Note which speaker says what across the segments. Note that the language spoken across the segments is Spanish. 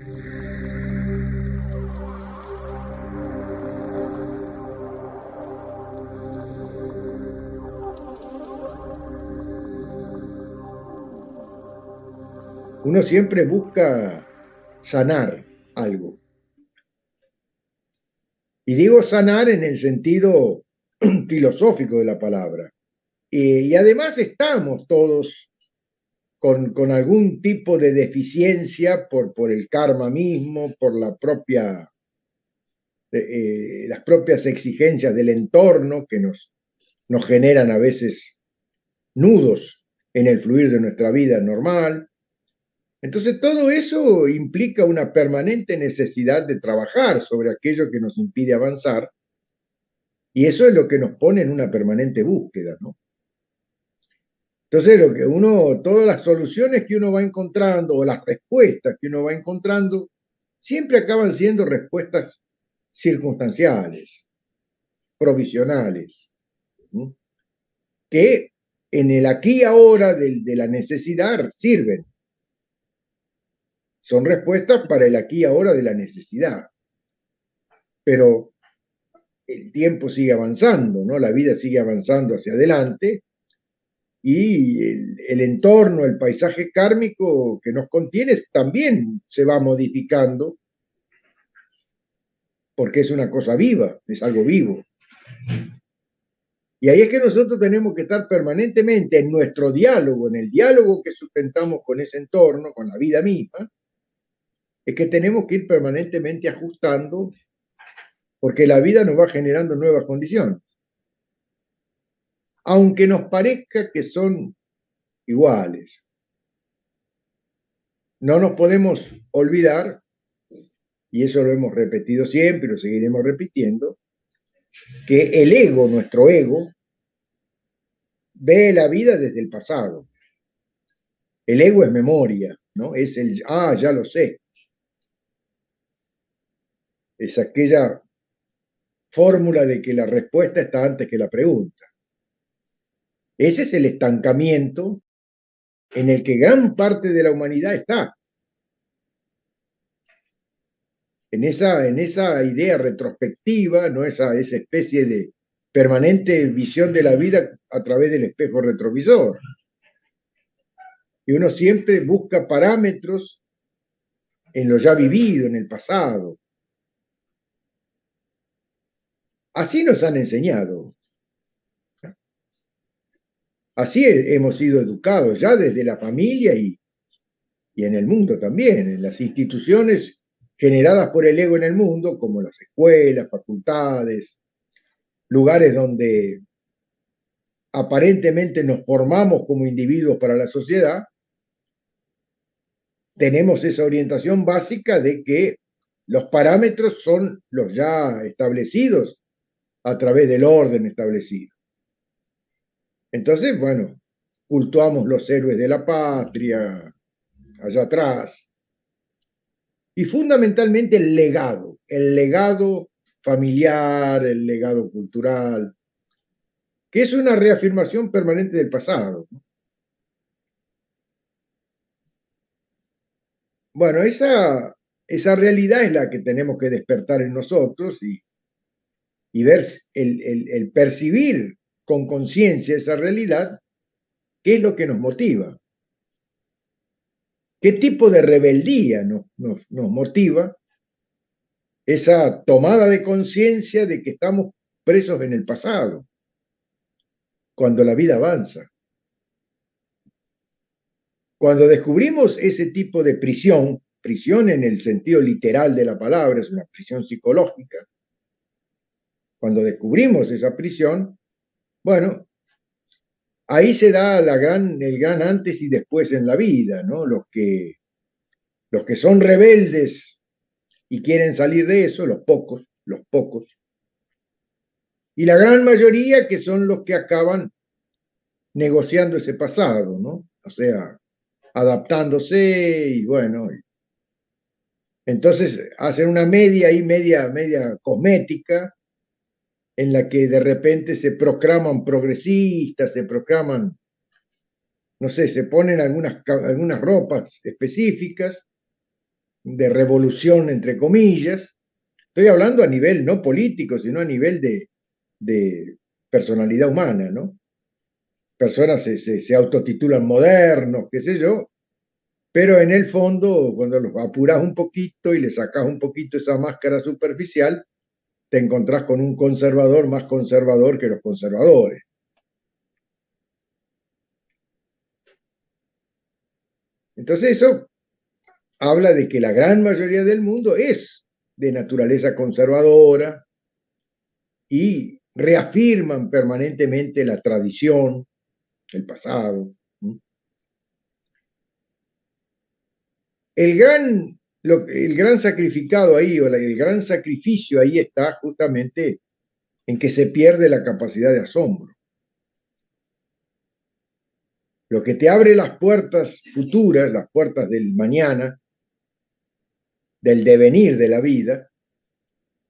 Speaker 1: Uno siempre busca sanar algo. Y digo sanar en el sentido filosófico de la palabra. Y además estamos todos con algún tipo de deficiencia por el karma mismo, por las propias exigencias del entorno que nos generan a veces nudos en el fluir de nuestra vida normal. Entonces todo eso implica una permanente necesidad de trabajar sobre aquello que nos impide avanzar, y eso es lo que nos pone en una permanente búsqueda, ¿no? Entonces todas las soluciones que uno va encontrando o las respuestas que uno va encontrando, siempre acaban siendo respuestas circunstanciales, provisionales, ¿no? Que en el aquí y ahora de la necesidad sirven. Son respuestas para el aquí y ahora de la necesidad. Pero el tiempo sigue avanzando, ¿no? La vida sigue avanzando hacia adelante y el entorno, el paisaje kármico que nos contiene también se va modificando porque es una cosa viva, es algo vivo. Y ahí es que nosotros tenemos que estar permanentemente en nuestro diálogo, en el diálogo que sustentamos con ese entorno, con la vida misma, es que tenemos que ir permanentemente ajustando porque la vida nos va generando nuevas condiciones. Aunque nos parezca que son iguales. No nos podemos olvidar, y eso lo hemos repetido siempre y lo seguiremos repitiendo, que el ego, nuestro ego, ve la vida desde el pasado. El ego es memoria, ¿no? Es ya lo sé. Es aquella fórmula de que la respuesta está antes que la pregunta. Ese es el estancamiento en el que gran parte de la humanidad está. En esa idea retrospectiva, ¿no? esa especie de permanente visión de la vida a través del espejo retrovisor. Y uno siempre busca parámetros en lo ya vivido, en el pasado. Así nos han enseñado. Así hemos sido educados ya desde la familia y en el mundo también, en las instituciones generadas por el ego en el mundo, como las escuelas, facultades, lugares donde aparentemente nos formamos como individuos para la sociedad. Tenemos esa orientación básica de que los parámetros son los ya establecidos a través del orden establecido. Entonces, bueno, cultuamos los héroes de la patria allá atrás. Y fundamentalmente el legado familiar, el legado cultural, que es una reafirmación permanente del pasado. Bueno, esa realidad es la que tenemos que despertar en nosotros y ver el percibir con conciencia esa realidad, qué es lo que nos motiva, qué tipo de rebeldía nos motiva esa tomada de conciencia de que estamos presos en el pasado, cuando la vida avanza. Cuando descubrimos ese tipo de prisión, prisión en el sentido literal de la palabra, es una prisión psicológica, cuando descubrimos esa prisión, bueno, ahí se da el gran antes y después en la vida, ¿no? Los que son rebeldes y quieren salir de eso, los pocos, y la gran mayoría que son los que acaban negociando ese pasado, ¿no? O sea, adaptándose y bueno, entonces hacen una media y media cosmética en la que de repente se proclaman progresistas, se proclaman, no sé, se ponen algunas ropas específicas de revolución, entre comillas. Estoy hablando a nivel no político, sino a nivel de personalidad humana, ¿no? Personas se autotitulan modernos, qué sé yo, pero en el fondo, cuando los apuras un poquito y le sacas un poquito esa máscara superficial, te encontrás con un conservador más conservador que los conservadores. Entonces eso habla de que la gran mayoría del mundo es de naturaleza conservadora y reafirman permanentemente la tradición, el pasado. El gran sacrificado ahí, o el gran sacrificio ahí está justamente en que se pierde la capacidad de asombro. Lo que te abre las puertas futuras, las puertas del mañana, del devenir de la vida,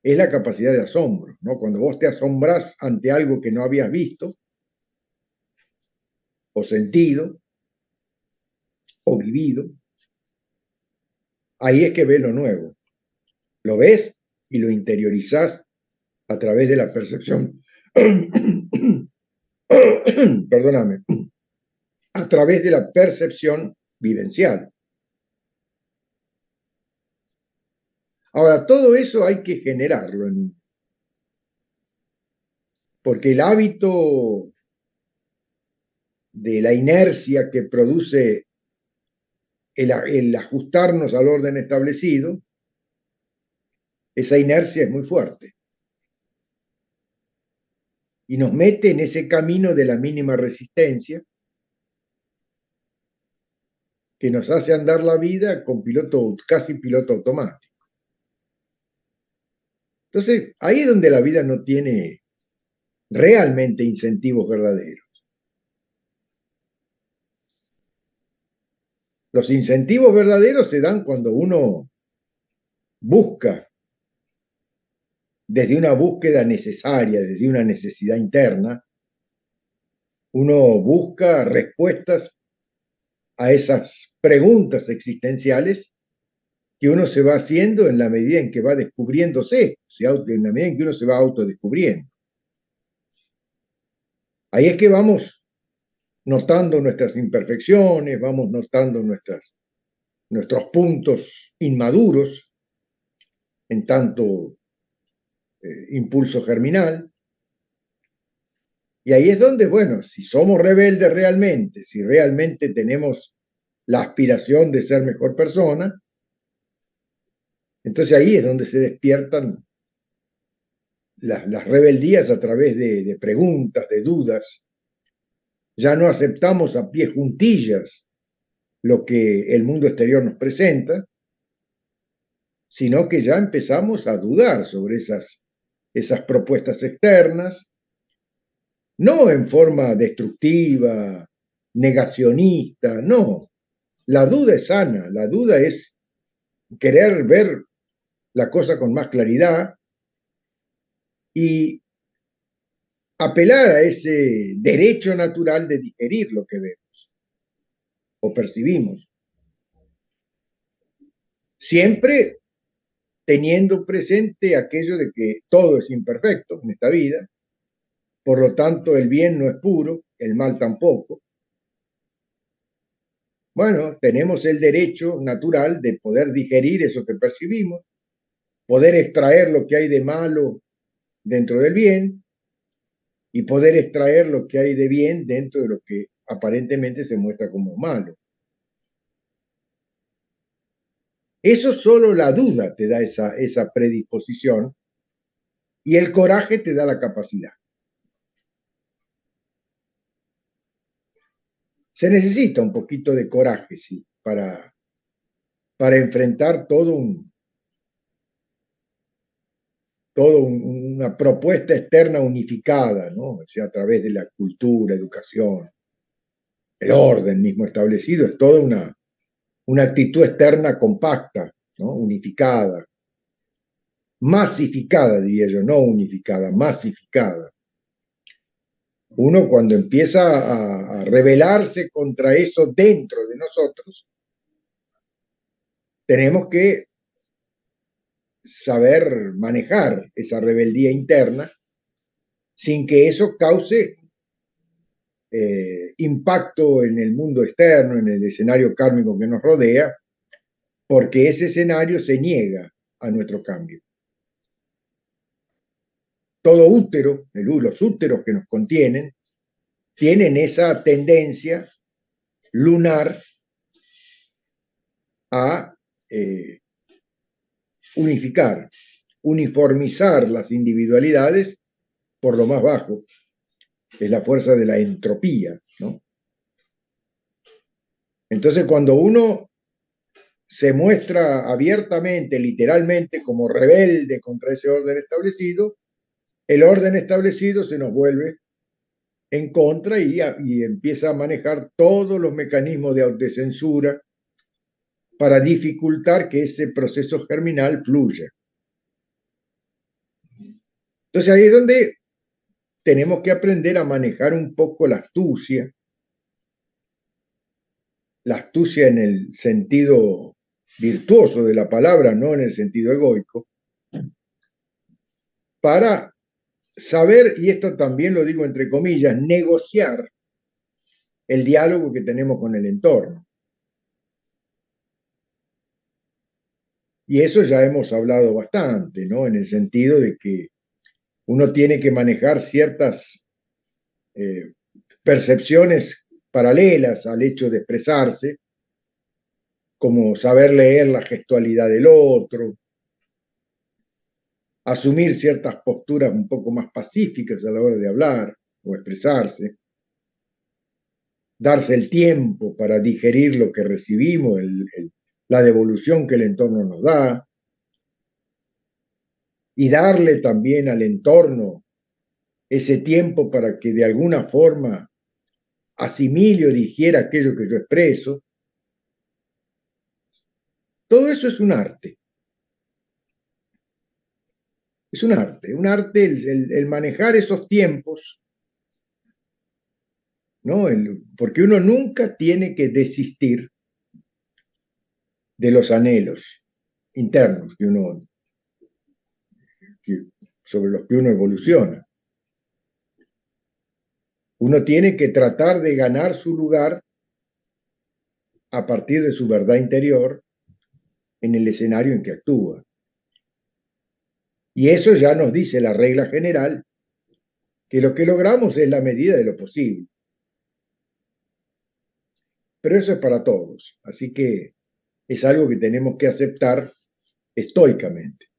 Speaker 1: es la capacidad de asombro, ¿no? Cuando vos te asombrás ante algo que no habías visto, o sentido, o vivido, ahí es que ves lo nuevo. Lo ves y lo interiorizás a través de la percepción. Perdóname, a través de la percepción vivencial. Ahora, todo eso hay que generarlo, porque el hábito de la inercia que produce el ajustarnos al orden establecido, esa inercia es muy fuerte y nos mete en ese camino de la mínima resistencia que nos hace andar la vida con casi piloto automático. Entonces, ahí es donde la vida no tiene realmente incentivos verdaderos. Los incentivos verdaderos se dan cuando uno busca, desde una búsqueda necesaria, desde una necesidad interna, uno busca respuestas a esas preguntas existenciales que uno se va haciendo en la medida en que va descubriéndose, en la medida en que uno se va autodescubriendo. Ahí es que vamos notando nuestras imperfecciones, vamos notando nuestros puntos inmaduros en tanto impulso germinal. Y ahí es donde, bueno, si somos rebeldes realmente, si realmente tenemos la aspiración de ser mejor persona, entonces ahí es donde se despiertan las rebeldías a través de preguntas, de dudas. Ya no aceptamos a pie juntillas lo que el mundo exterior nos presenta, sino que ya empezamos a dudar sobre esas propuestas externas, no en forma destructiva, negacionista, no. La duda es sana, la duda es querer ver la cosa con más claridad y apelar a ese derecho natural de digerir lo que vemos o percibimos. Siempre teniendo presente aquello de que todo es imperfecto en esta vida, por lo tanto el bien no es puro, el mal tampoco. Bueno, tenemos el derecho natural de poder digerir eso que percibimos, poder extraer lo que hay de malo dentro del bien y poder extraer lo que hay de bien dentro de lo que aparentemente se muestra como malo. Eso solo la duda te da esa predisposición y el coraje te da la capacidad. Se necesita un poquito de coraje, sí, para enfrentar una propuesta externa unificada, ¿no? O sea, a través de la cultura, educación, el orden mismo establecido, es toda una actitud externa compacta, ¿no? Unificada, masificada, diría yo, no unificada, masificada. Uno cuando empieza a rebelarse contra eso dentro de nosotros, tenemos que saber manejar esa rebeldía interna sin que eso cause impacto en el mundo externo, en el escenario kármico que nos rodea, porque ese escenario se niega a nuestro cambio. Todo útero, los úteros que nos contienen, tienen esa tendencia lunar a uniformizar las individualidades por lo más bajo. Es la fuerza de la entropía, ¿no? Entonces, cuando uno se muestra abiertamente, literalmente, como rebelde contra ese orden establecido, el orden establecido se nos vuelve en contra y empieza a manejar todos los mecanismos de censura para dificultar que ese proceso germinal fluya. Entonces ahí es donde tenemos que aprender a manejar un poco la astucia en el sentido virtuoso de la palabra, no en el sentido egoico, para saber, y esto también lo digo entre comillas, negociar el diálogo que tenemos con el entorno. Y eso ya hemos hablado bastante, ¿no? En el sentido de que uno tiene que manejar ciertas percepciones paralelas al hecho de expresarse, como saber leer la gestualidad del otro, asumir ciertas posturas un poco más pacíficas a la hora de hablar o expresarse, darse el tiempo para digerir lo que recibimos, la devolución que el entorno nos da, y darle también al entorno ese tiempo para que de alguna forma asimile o digiera aquello que yo expreso. Todo eso es un arte. Es un arte el manejar esos tiempos, ¿no? Porque uno nunca tiene que desistir de los anhelos internos sobre los que uno evoluciona. Uno tiene que tratar de ganar su lugar a partir de su verdad interior en el escenario en que actúa. Y eso ya nos dice la regla general, que lo que logramos es la medida de lo posible. Pero eso es para todos, así que es algo que tenemos que aceptar estoicamente.